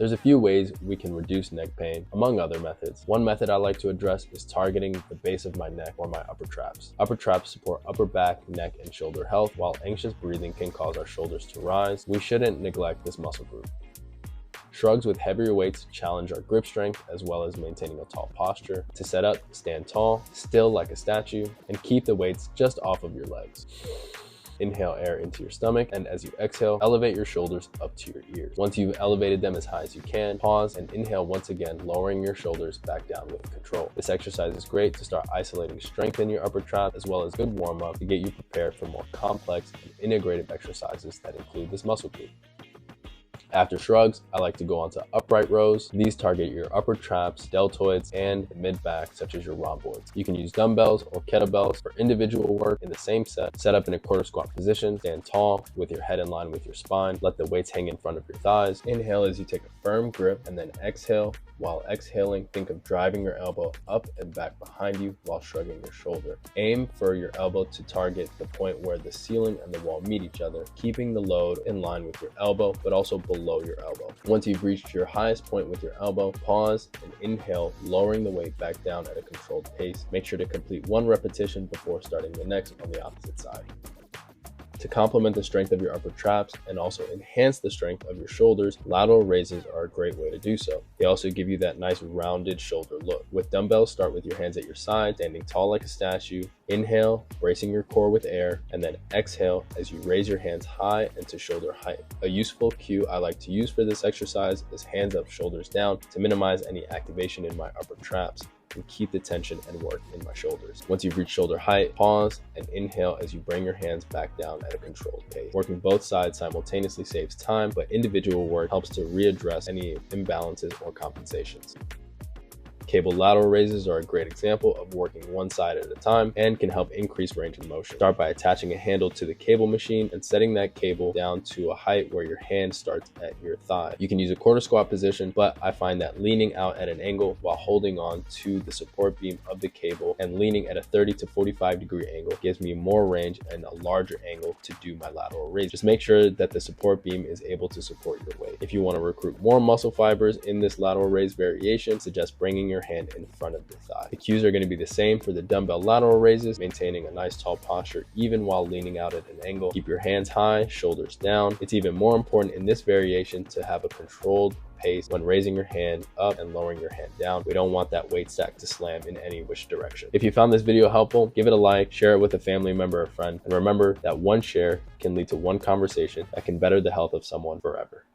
There's a few ways we can reduce neck pain, among other methods. One method I like to address is targeting the base of my neck or my upper traps. Upper traps support upper back, neck, and shoulder health. While anxious breathing can cause our shoulders to rise, we shouldn't neglect this muscle group. Shrugs with heavier weights challenge our grip strength as well as maintaining a tall posture. To set up, stand tall, still like a statue, and keep the weights just off of your legs. Inhale air into your stomach, and as you exhale, elevate your shoulders up to your ears. Once you've elevated them as high as you can, pause and inhale once again, lowering your shoulders back down with control. This exercise is great to start isolating strength in your upper trap, as well as good warm-up to get you prepared for more complex and integrative exercises that include this muscle group. After shrugs, I like to go on to upright rows. These target your upper traps, deltoids, and the mid-back, such as your rhomboids. You can use dumbbells or kettlebells for individual work in the same set. Set up in a quarter squat position, stand tall with your head in line with your spine. Let the weights hang in front of your thighs. Inhale as you take a firm grip, and then exhale. While exhaling, think of driving your elbow up and back behind you while shrugging your shoulder. Aim for your elbow to target the point where the ceiling and the wall meet each other, keeping the load in line with your elbow, but also below your elbow. Once you've reached your highest point with your elbow, pause and inhale, lowering the weight back down at a controlled pace. Make sure to complete one repetition before starting the next on the opposite side. To complement the strength of your upper traps and also enhance the strength of your shoulders, lateral raises are a great way to do so. They also give you that nice rounded shoulder look. With dumbbells, start with your hands at your side, standing tall like a statue. Inhale, bracing your core with air, and then exhale as you raise your hands high into shoulder height. A useful cue I like to use for this exercise is hands up, shoulders down to minimize any activation in my upper traps and keep the tension and work in my shoulders. Once you've reached shoulder height, pause and inhale as you bring your hands back down at a controlled pace. Working both sides simultaneously saves time, but individual work helps to readdress any imbalances or compensations. Cable lateral raises are a great example of working one side at a time and can help increase range of motion. Start by attaching a handle to the cable machine and setting that cable down to a height where your hand starts at your thigh. You can use a quarter squat position, but I find that leaning out at an angle while holding on to the support beam of the cable and leaning at a 30 to 45 degree angle gives me more range and a larger angle to do my lateral raise. Just make sure that the support beam is able to support your weight. If you want to recruit more muscle fibers in this lateral raise variation, suggest bringing your hand in front of your thigh. The cues are going to be the same for the dumbbell lateral raises, maintaining a nice tall posture even while leaning out at an angle. Keep your hands high, shoulders down. It's even more important in this variation to have a controlled pace when raising your hand up and lowering your hand down. We don't want that weight stack to slam in any which direction. If you found this video helpful, give it a like, share it with a family member or friend, and remember that one share can lead to one conversation that can better the health of someone forever.